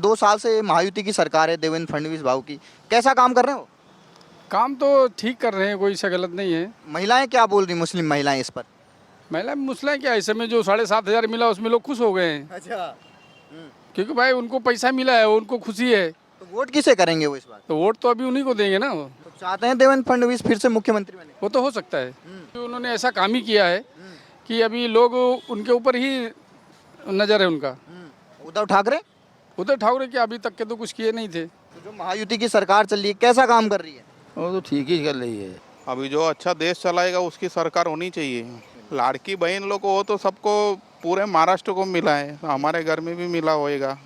2 साल से महायुति की सरकार है देवेंद्र फडणवीस भाव की, कैसा काम कर रहे हो? काम तो ठीक कर रहे हैं, कोई सा गलत नहीं है। महिलाएं क्या बोल रही, मुस्लिम महिलाएं इस पर? महिला मुस्लिम क्या, ऐसे में जो 7,500 मिला उसमें लोग खुश हो गए हैं, अच्छा, क्योंकि भाई उनको पैसा मिला है, उनको खुशी है। तो वोट किसे करेंगे वो इस बार? तो वोट तो अभी उन्हीं को देंगे ना। तो चाहते हैं देवेंद्र फडणवीस फिर से मुख्यमंत्री बने? वो तो हो सकता है कि उन्होंने ऐसा काम ही किया है कि अभी लोग उनके ऊपर ही नज़र है उनका। उद्धव ठाकरे? उद्धव ठाकरे के अभी तक के तो कुछ किए नहीं थे। तो जो महायुति की सरकार चल रही है कैसा काम कर रही है? वो तो ठीक ही कर रही है। अभी जो अच्छा देश चलाएगा उसकी सरकार होनी चाहिए। लाड़की बहन लोग को वो तो सबको पूरे महाराष्ट्र को मिला है, हमारे घर में भी मिला होएगा,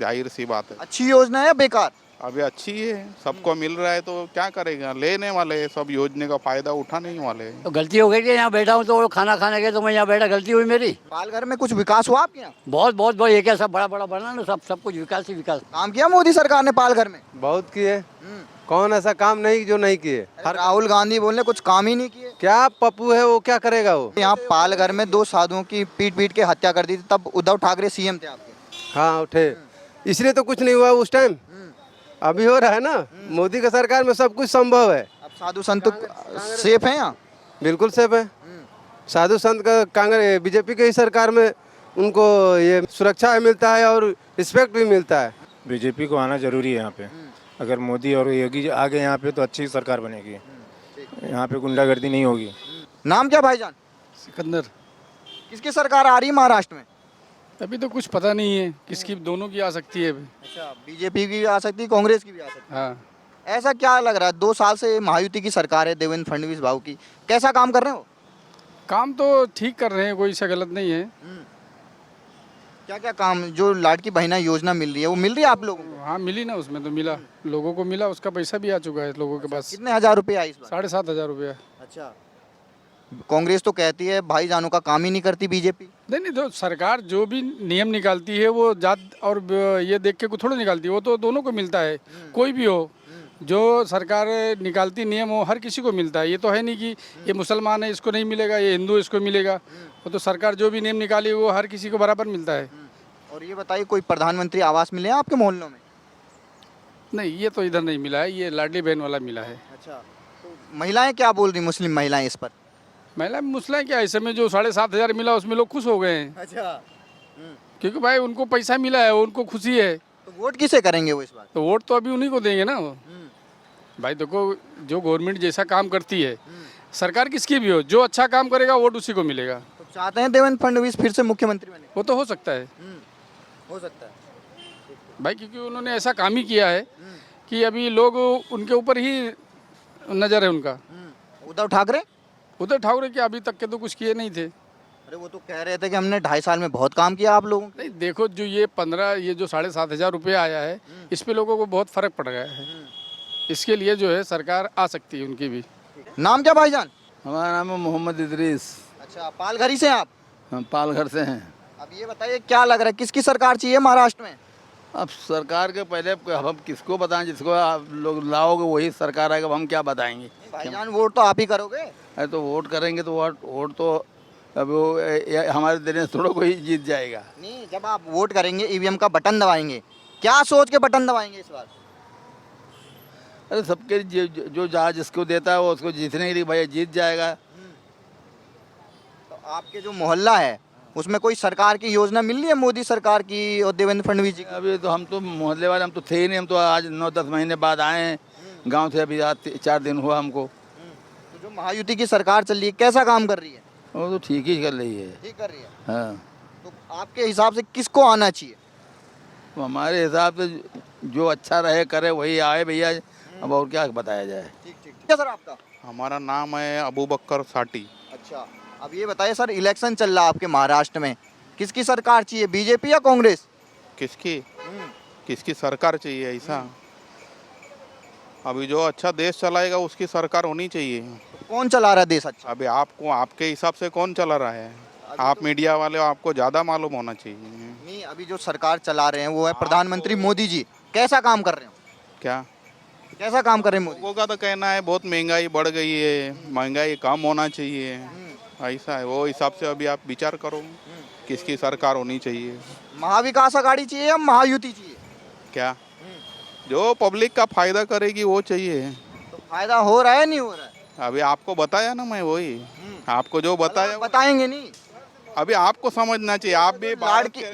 जाहिर सी बात है। अच्छी योजना है या बेकार? अभी अच्छी है, सबको मिल रहा है तो क्या करेगा, लेने वाले हैं, सब योजना का फायदा उठाने ही वाले हैं। तो गलती हो गई कि यहाँ बैठा हूँ तो खाना खाने के, तो मैं यहाँ बैठा, गलती हुई मेरी। पालघर में कुछ विकास हुआ आपके यहाँ? बहुत बहुत बहुत, ये क्या सब बड़ा बड़ा बना ना, सब कुछ विकास ही विकास। काम किया मोदी सरकार ने पालघर में? बहुत किए, कौन ऐसा काम नहीं जो नहीं किए। राहुल गांधी बोले कुछ काम ही नहीं किए। क्या पप्पू है वो, क्या करेगा वो? यहाँ पालघर में 2 साधुओं की पीट पीट के हत्या कर दी थी, तब उद्धव ठाकरे सीएम थे आपके। हाँ उठे, इसलिए तो कुछ नहीं हुआ उस टाइम, अभी हो रहा है ना। मोदी का सरकार में सब कुछ संभव है। अब साधु संत सेफ हैं यहाँ? बिल्कुल सेफ है। साधु संत का कांग्रेस बीजेपी की ही सरकार में उनको ये सुरक्षा मिलता है और रिस्पेक्ट भी मिलता है। बीजेपी को आना जरूरी है यहाँ पे। अगर मोदी और योगी आ गए यहाँ पे तो अच्छी सरकार बनेगी, यहाँ पे गुंडागर्दी नहीं होगी। नाम क्या भाईजान? सिकंदर। किसकी सरकार आ रही है महाराष्ट्र में? अभी तो कुछ पता नहीं है किसकी, दोनों की आ सकती है अभी। अच्छा, बीजेपी की भी आ सकती है, कांग्रेस की भी आ सकती हाँ, है। ऐसा क्या लग रहा है, 2 साल से महायुति की सरकार है देवेंद्र फडणवीस भाव की, कैसा काम कर रहे हो? काम तो ठीक कर रहे हैं, कोई सा गलत नहीं है। क्या क्या काम, जो लाड़की बहना योजना मिल रही है वो मिल रही है आप लोगों को? हाँ मिली ना, उसमें तो मिला, लोगों को मिला, उसका पैसा भी आ चुका है लोगों के पास। कितने हजार रुपए आई इस बार? 7,500 रुपया। अच्छा, कांग्रेस तो कहती है भाईजानों का काम ही नहीं करती बीजेपी। नहीं, तो सरकार जो भी नियम निकालती है वो जात और ये देख के को थोड़ा निकालती है, वो तो दोनों को मिलता है, कोई भी हो। जो सरकार निकालती नियम वो हर किसी को मिलता है। ये तो है नहीं कि ये मुसलमान है इसको नहीं मिलेगा, ये हिंदू इसको मिलेगा। वो तो सरकार जो भी नियम निकाली वो हर किसी को बराबर मिलता है। और ये बताइए, कोई प्रधानमंत्री आवास मिले हैं आपके मोहल्लों में? नहीं, ये तो इधर नहीं मिला है, ये लाडली बहन वाला मिला है। अच्छा, तो महिलाएं क्या बोल रही, मुस्लिम महिलाएं इस पर? महिला मुस्लिम क्या, ऐसे में जो 7,500 मिला उसमें लोग खुश हो गए हैं, अच्छा, क्योंकि भाई उनको पैसा मिला है, उनको खुशी है। तो वोट किसे करेंगे वो इस बार? तो वोट तो अभी उन्हीं को देंगे ना। भाई देखो, जो गवर्नमेंट जैसा काम करती है, सरकार किसकी भी हो, जो अच्छा काम करेगा वोट उसी को मिलेगा। तो चाहते हैं देवेंद्र फडणवीस फिर से मुख्यमंत्री बने? वो तो हो सकता है हो सकता है। भाई, क्योंकि उन्होंने ऐसा काम ही किया है कि अभी लोग उनके ऊपर ही नज़र है उनका। उद्धव ठाकरे? उद्धव ठाकरे के अभी तक के तो कुछ किए नहीं थे। अरे वो तो कह रहे थे कि हमने 2.5 साल में बहुत काम किया आप लोगों को। नहीं, देखो, जो ये 7,500 रुपये आया है, इस पे लोगों को बहुत फ़र्क पड़ गया है। इसके लिए जो है सरकार आ सकती है उनकी भी। नाम क्या भाईजान? हमारा नाम है मोहम्मद इदरीस। अच्छा, पालघर से हैं आप? हम पालघर से हैं। अब ये बताइए, क्या लग रहा है किसकी सरकार चाहिए महाराष्ट्र में? अब सरकार के पहले अब हम किसको बताएं, जिसको आप लोग लाओगे वही सरकार आएगा, अब हम क्या बताएंगे। भाईजान वोट तो आप ही करोगे। अरे तो वोट करेंगे तो वोट तो अब वो हमारे देने से थोड़ा कोई जीत जाएगा। नहीं, जब आप वोट करेंगे ईवीएम का बटन दबाएंगे, क्या सोच के बटन दबाएंगे इस बार? अरे सबके जो जहाँ जिसको देता है वो उसको जीतने के लिए भैया जीत जाएगा। तो आपके जो मोहल्ला है उसमें कोई सरकार की योजना मिल रही है, मोदी सरकार की और देवेंद्र फडणवीस जी की? अभी तो हम तो मोहल्ले वाले हम तो थे ही नहीं, हम तो आज 9-10 महीने बाद आए हैं गांव से, अभी आज 4 दिन हुआ हमको। तो जो महायुति की सरकार चल रही है कैसा काम कर रही है? वो तो ठीक ही कर रही है। ठीक कर रही है। हाँ, तो आपके हिसाब से किसको आना चाहिए? तो हमारे हिसाब से जो अच्छा रहे करे वही आए भैया, अब और क्या बताया जाए। ठीक ठीक। क्या सर आपका? हमारा नाम है अबू बकर साटी। अच्छा, अब ये बताइए सर, इलेक्शन चल रहा है आपके महाराष्ट्र में, किसकी सरकार चाहिए, बीजेपी या कांग्रेस? किसकी सरकार चाहिए ऐसा? अभी जो अच्छा देश चलाएगा उसकी सरकार होनी चाहिए। तो कौन चला रहा है देश अच्छा? अभी आपको आपके हिसाब से कौन चला रहा है? आप मीडिया वाले हो, आपको ज़्यादा मालूम होना चाहिए। नहीं, अभी जो सरकार चला रहे हैं वो है प्रधानमंत्री मोदी जी, कैसा काम कर रहे हो? क्या कैसा काम कर रहे हैं मोदी? लोगों का तो कहना है बहुत महंगाई बढ़ गई है, महंगाई कम होना चाहिए, ऐसा है। वो हिसाब से अभी आप विचार करो किसकी सरकार होनी चाहिए। महाविकास आघाड़ी चाहिए या महायुति चाहिए? क्या जो पब्लिक का फायदा करेगी वो चाहिए। तो फायदा हो रहा है नहीं हो रहा है? अभी आपको बताया ना मैं, वही आपको जो बताया बताएंगे नहीं। अभी आपको समझना चाहिए। आप भी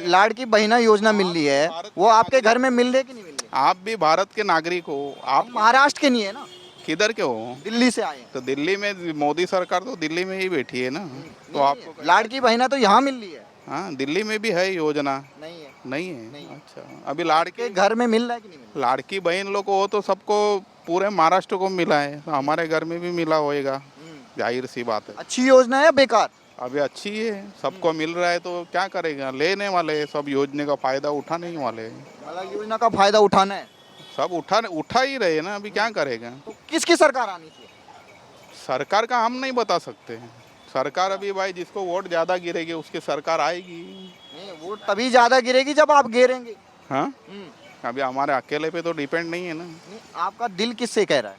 लाड़की बहिना योजना मिल रही है, वो आपके घर में मिल रही है कि नहीं मिल रही? आप भी भारत के नागरिक हो। आप आप महाराष्ट्र के नहीं है ना, किधर के हो? दिल्ली से आए हैं। तो दिल्ली में मोदी सरकार तो दिल्ली में ही बैठी है ना, तो आपको लाड़की बहिना तो यहाँ मिल रही है। हाँ, दिल्ली में भी है योजना। नहीं है। नहीं है? नहीं। अच्छा, अभी लाड़की के घर में मिल रहा है कि नहीं मिल रहा? लाड़की बहन लोग को, वो तो सबको पूरे महाराष्ट्र को मिला है, तो हमारे घर में भी मिला होएगा, जाहिर सी बात है। अच्छी योजना है या बेकार? अभी अच्छी है, सबको मिल रहा है, तो क्या करेगा, लेने वाले हैं सब, योजना का फायदा उठाने ही वाले हैं। मतलब योजना का फायदा उठाना है सब उठा ही रहे ना, अभी क्या करेगा। तो किसकी सरकार आनी चाहिए? सरकार का हम नहीं बता सकते हैं। सरकार अभी भाई जिसको वोट ज़्यादा गिरेगी उसकी सरकार आएगी। नहीं, वोट तभी ज्यादा गिरेगी जब आप गिरेंगे। हाँ, हम्म। अभी हमारे अकेले पे तो डिपेंड नहीं है ना। नहीं, आपका दिल किससे कह रहा है?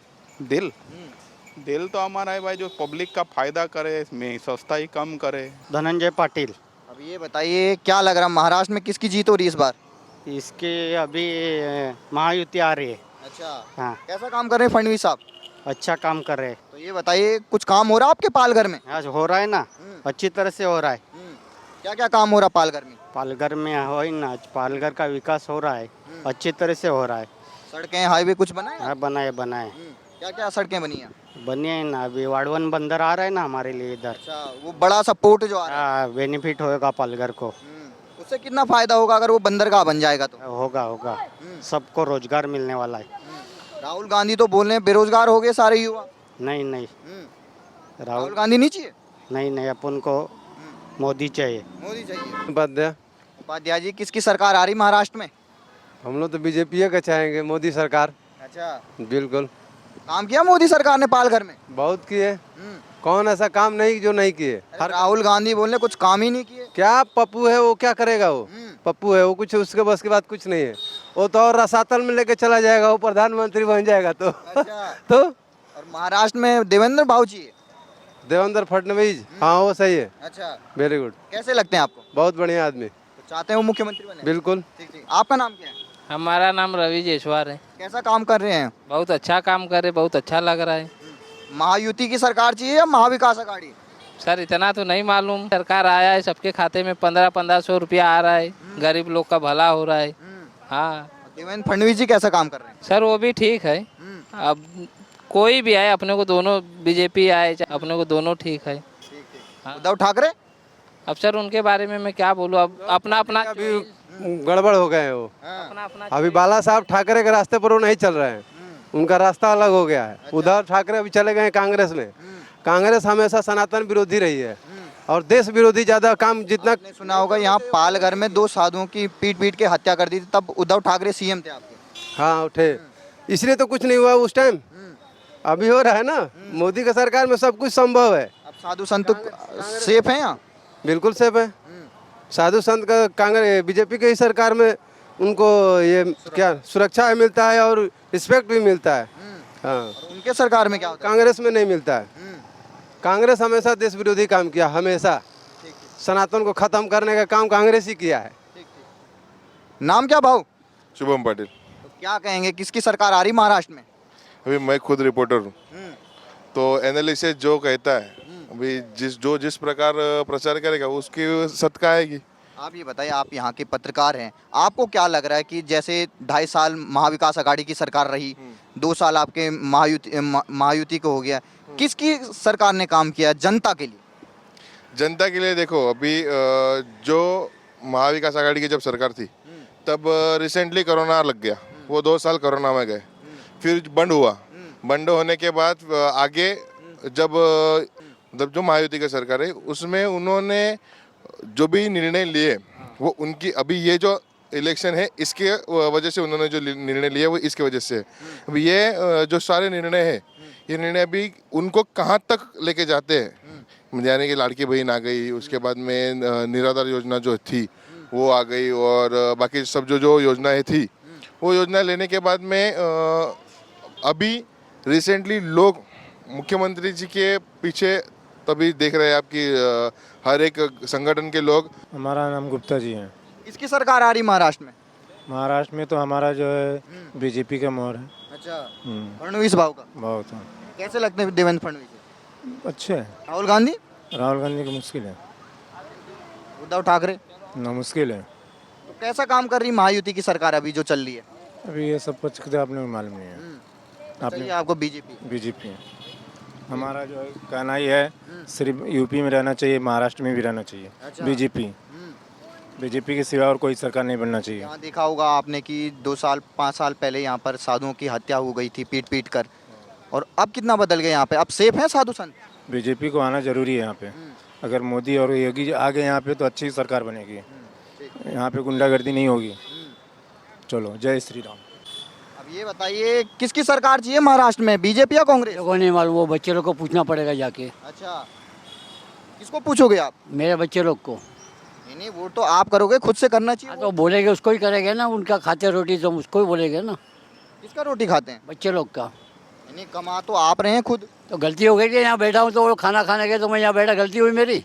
दिल तो हमारा है भाई जो पब्लिक का फायदा करे, में सस्ता ही कम करे। धनंजय पाटिल। अब ये बताइए क्या लग रहा है, महाराष्ट्र में किसकी जीत हो रही है इस बार? इसके अभी महायुति आ रही है। अच्छा, हाँ, कैसा काम कर रहे हैं फडणवीस साहब? अच्छा काम कर रहे हैं। तो ये बताइए कुछ काम हो रहा है आपके पालघर में? आज हो रहा है ना, अच्छी तरह से हो रहा है। क्या क्या काम हो रहा है पालघर में? पालघर में हो ही ना, पालघर का विकास हो रहा है, अच्छी तरह से हो रहा है। सड़कें हाईवे कुछ बनाए? हाँ, बनाए बनाए क्या क्या सड़कें बनी हैं? बनी है ना। अभी वाड़वन बंदर आ रहा है ना हमारे लिए इधर। अच्छा, वो बड़ा सा पोर्ट जो आ रहा है, हाँ, बेनिफिट होगा पालघर को। उससे कितना फायदा होगा अगर वो बंदरगाह बन जाएगा तो? होगा होगा, सबको रोजगार मिलने वाला है। राहुल गांधी तो बोल रहे हैं बेरोजगार हो गए सारे युवा। नहीं नहीं, राहुल राहुल गांधी नहीं चाहिए? नहीं नहीं, अपन को मोदी चाहिए। मोदी चाहिए। उपाध्याय। उपाध्याय जी, किसकी सरकार आ रही महाराष्ट्र में? हम लोग तो बीजेपी का चाहेंगे, मोदी सरकार। अच्छा, बिल्कुल, काम किया मोदी सरकार ने पालघर में? बहुत किए। कौन ऐसा काम नहीं जो नहीं किए? अरे राहुल गांधी बोल रहे कुछ काम ही नहीं किए। क्या पप्पू है वो, क्या करेगा वो? पप्पू है वो, कुछ उसके बस की बात कुछ नहीं है। वो तो और रसातल में लेके चला जाएगा, वो प्रधानमंत्री बन जाएगा तो। अच्छा। तो और महाराष्ट्र में देवेंद्र भाऊजी है। देवेंद्र फडणवीस, हाँ वो सही है। अच्छा, वेरी गुड, कैसे लगते हैं आपको? बहुत बढ़िया आदमी। तो चाहते हैं वो मुख्यमंत्री बने? बिल्कुल। ठीक ठीक। आपका नाम क्या है? हमारा नाम रवि जयसवाल है। कैसा काम कर रहे हैं? बहुत अच्छा काम कर रहे, बहुत अच्छा लग रहा है। महायुति की सरकार चाहिए या महाविकास अघाड़ी? सर इतना तो नहीं मालूम। सरकार आया है, सबके खाते में 1500 रुपया आ रहा है, गरीब लोग का भला हो रहा है। हाँ देवेंद्र फडणवीस जी कैसा काम कर रहे हैं? सर, वो भी ठीक है। अब कोई भी आए, अपने को दोनों, बीजेपी आए अपने को दोनों ठीक है। उद्धव ठाकरे? अब सर उनके बारे में मैं क्या बोलूँ, अब अपना अपना अभी गड़बड़ हो गए हैं वो। अपना अपना अभी बाला साहब ठाकरे के रास्ते पर वो नहीं चल रहे हैं, उनका रास्ता अलग हो गया है। उद्धव ठाकरे अभी चले गए हैं कांग्रेस में। कांग्रेस हमेशा सनातन विरोधी रही है और देश विरोधी ज्यादा काम जितना। आपने सुना होगा यहाँ पालघर में 2 साधुओं की पीट पीट के हत्या कर दी थी, तब उद्धव ठाकरे सीएम थे आपके। हाँ उठे, इसलिए तो कुछ नहीं हुआ उस टाइम। अभी हो रहा है ना, मोदी का सरकार में सब कुछ संभव है। अब साधु संत सेफ हैं यहाँ? बिल्कुल सेफ है। साधु संत का कांग्रेस बीजेपी की सरकार में उनको ये क्या सुरक्षा मिलता है और रिस्पेक्ट भी मिलता है। हाँ, उनके सरकार में क्या होता है? कांग्रेस में नहीं मिलता है। कांग्रेस हमेशा देश विरोधी काम किया, हमेशा सनातन को खत्म करने का काम कांग्रेस ही किया है। नाम क्या भाऊ? शुभम पाटिल। तो क्या कहेंगे किसकी सरकार आ रही महाराष्ट्र में? अभी मैं खुद रिपोर्टर हूँ, तो एनालिसिस जो कहता है अभी जिस प्रकार प्रचार करेगा उसकी सत्ता आएगी। आप ये बताइए, आप यहाँ के पत्रकार हैं, आपको क्या लग रहा है कि जैसे 2.5 साल महाविकास अघाड़ी की सरकार रही, 2 साल आपके महायुति को हो गया, किसकी सरकार ने काम किया जनता के लिए? जनता के लिए देखो, अभी जो महाविकास आघाड़ी की जब सरकार थी तब रिसेंटली कोरोना लग गया, वो 2 साल कोरोना में गए, फिर बंद हुआ। बंद होने के बाद आगे जब जो महायुति की सरकार है उसमें उन्होंने जो भी निर्णय लिए वो उनकी, अभी ये जो इलेक्शन है इसके वजह से उन्होंने जो निर्णय लिए वो इसके वजह से। अभी ये जो सारे निर्णय है, ये निर्णय अभी उनको कहाँ तक लेके जाते हैं, यानी कि लाड़की बहन आ गई, उसके बाद में निराधार योजना जो थी वो आ गई, और बाकी सब जो योजनाएं थी वो योजना लेने के बाद में अभी रिसेंटली लोग मुख्यमंत्री जी के पीछे तभी देख रहे हैं आपकी हर एक संगठन के लोग। हमारा नाम गुप्ता जी है। किसकी सरकार आ रही महाराष्ट्र में? महाराष्ट्र में तो हमारा जो है बीजेपी का मोहर है। अच्छा, फडणवीस भाव का बहुत है। कैसे लगते हैं देवेंद्र फडणवीस? अच्छे है। राहुल गांधी? राहुल गांधी को मुश्किल है उद्धव ठाकरे? ना, मुश्किल है। तो कैसा काम कर रही महायुति की सरकार अभी जो चल रही है? अभी ये सब कुछ तो आपने मालूम नहीं है। चाहिए आपको बीजेपी? बीजेपी हमारा जो है कहना ही है, सिर्फ यूपी में रहना चाहिए, महाराष्ट्र में भी रहना चाहिए। अच्छा। बीजेपी के सिवा और कोई सरकार नहीं बनना चाहिए। यहाँ देखा होगा आपने कि 2-5 साल पहले यहाँ पर साधुओं की हत्या हो गई थी पीट कर, और अब कितना बदल गया यहाँ पे? अब सेफ है साधु संत? बीजेपी को आना जरूरी है यहाँ पे। अगर मोदी और योगी आ गए यहाँ पे तो अच्छी सरकार बनेगी, यहाँ पे गुंडागर्दी नहीं होगी। चलो, जय श्री राम। अब ये बताइए किसकी सरकार चाहिए महाराष्ट्र में, बीजेपी या कांग्रेस? को नहीं मालूम, वो बच्चे लोग को पूछना पड़ेगा जाके। अच्छा, किसको पूछोगे आप? मेरे बच्चे लोग को। नहीं, वो तो आप करोगे, खुद से करना चाहिए। तो बोलेंगे उसको ही करेंगे ना, उनका खाते रोटी तो उसको ही बोलेंगे ना। किसका रोटी खाते हैं? बच्चे लोग का। नहीं, कमा तो आप रहे हैं खुद। तो गलती हो गई कि यहाँ बैठा हूँ तो वो खाना खाने गए तो मैं यहाँ बैठा, गलती हुई मेरी?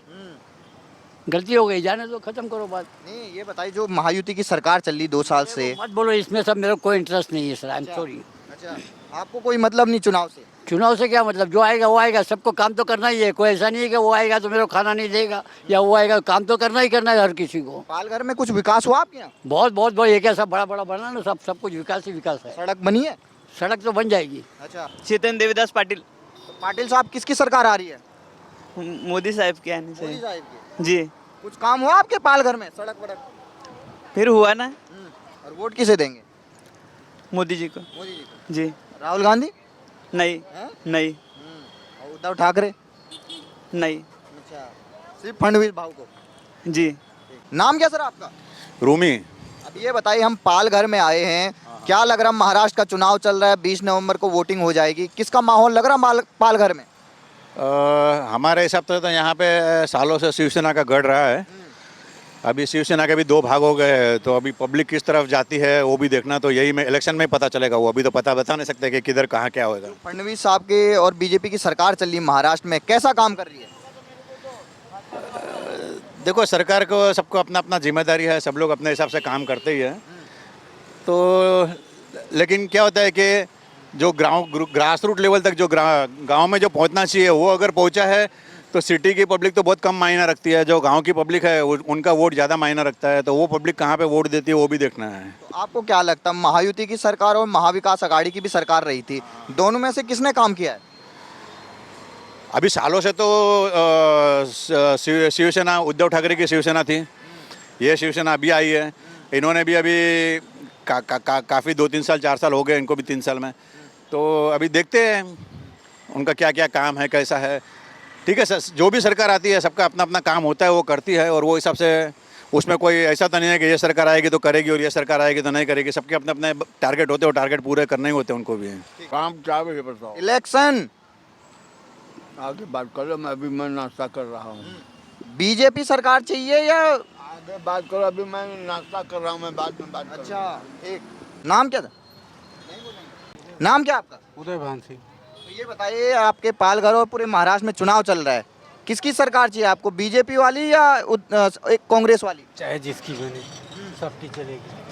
गलती हो गई, जाने दो, खत्म करो बात। नहीं, ये बताइए जो महायुति की सरकार चल रही 2 साल से। मत बोलो इसमें सब, मेरे को कोई इंटरेस्ट नहीं है सर, आई एम सॉरी। अच्छा, आपको कोई मतलब नहीं चुनाव से? चुनाव से क्या मतलब, जो आएगा वो आएगा, सबको काम तो करना ही है। कोई ऐसा नहीं है कि वो आएगा तो मेरे को खाना नहीं देगा, या वो आएगा, काम तो करना ही करना है हर किसी को। पालघर में कुछ विकास हुआ आपके यहाँ? बहुत बहुत बहुत, ये क्या सब बड़ा बड़ा बना ना, सब कुछ विकास ही विकास है। सड़क बनी है? सड़क तो बन जाएगी। अच्छा, चेतन देवीदास पाटिल। तो पाटिल साहब किसकी सरकार आ रही है? मोदी साहब के आने मोदी चाहिए साहब की। जी। कुछ काम हुआ आपके पालघर में, सड़क वड़क? फिर हुआ ना, और वोट किसे देंगे? मोदी जी को। मोदी जी को। जी। राहुल गांधी? नहीं। हैं? नहीं। और उद्धव ठाकरे? नहीं। अच्छा, सिर्फ फडणवीस भाव को? जी। नाम क्या सर आपका? रूमी। अब ये बताइए, हम पालघर में आए हैं, क्या लग रहा है? महाराष्ट्र का चुनाव चल रहा है, 20 नवंबर को वोटिंग हो जाएगी, किसका माहौल लग रहा है पालघर में? हमारे हिसाब से तो यहाँ पे सालों से शिवसेना का गढ़ रहा है। अभी शिवसेना के भी 2 भाग हो गए हैं, तो अभी पब्लिक किस तरफ जाती है वो भी देखना, तो यही में इलेक्शन में पता चलेगा। वो अभी तो बता नहीं सकते कि किधर कहाँ क्या होगा। फडणवीस साहब के और बीजेपी की सरकार चल रही है महाराष्ट्र में, कैसा काम कर रही है? देखो, सरकार को सबको अपना अपना जिम्मेदारी है, सब लोग अपने हिसाब से काम करते ही हैं। तो लेकिन क्या होता है कि जो ग्रास रूट लेवल तक जो गांव में जो पहुंचना चाहिए वो अगर पहुंचा है तो सिटी की पब्लिक तो बहुत कम मायना रखती है। जो गांव की पब्लिक है उनका वोट ज़्यादा मायना रखता है, तो वो पब्लिक कहाँ पे वोट देती है वो भी देखना है। तो आपको क्या लगता है, महायुति की सरकार और महाविकास आघाड़ी की भी सरकार रही थी, दोनों में से किसने काम किया है? अभी सालों से तो शिवसेना, उद्धव ठाकरे की शिवसेना थी, ये शिवसेना अभी आई है। इन्होंने भी अभी काफ़ी 2-3 साल 4 साल हो गए इनको भी, 3 साल में। तो अभी देखते हैं उनका क्या क्या काम है, कैसा है। ठीक है सर, जो भी सरकार आती है सबका अपना अपना काम होता है, वो करती है, और वो हिसाब से उसमें कोई ऐसा तो नहीं है कि ये सरकार आएगी तो करेगी और ये सरकार आएगी तो नहीं करेगी। सबके अपने अपने टारगेट होते हैं, वो टारगेट पूरे करने ही होते हैं उनको भी। काम क्या है बताओ? इलेक्शन आगे बात करो, मैं अभी मैं नाश्ता कर रहा हूँ। बीजेपी सरकार चाहिए या? आगे बात करो, अभी मैं नाश्ता कर रहा हूँ, मैं बाद में बात। अच्छा, ठीक। नाम क्या था? नाम क्या आपका? उदय भान सिंह। तो ये बताइए, आपके पालघर और पूरे महाराष्ट्र में चुनाव चल रहा है, किसकी सरकार चाहिए आपको, बीजेपी वाली या कांग्रेस वाली? चाहे जिसकी बने, सबकी चलेगी।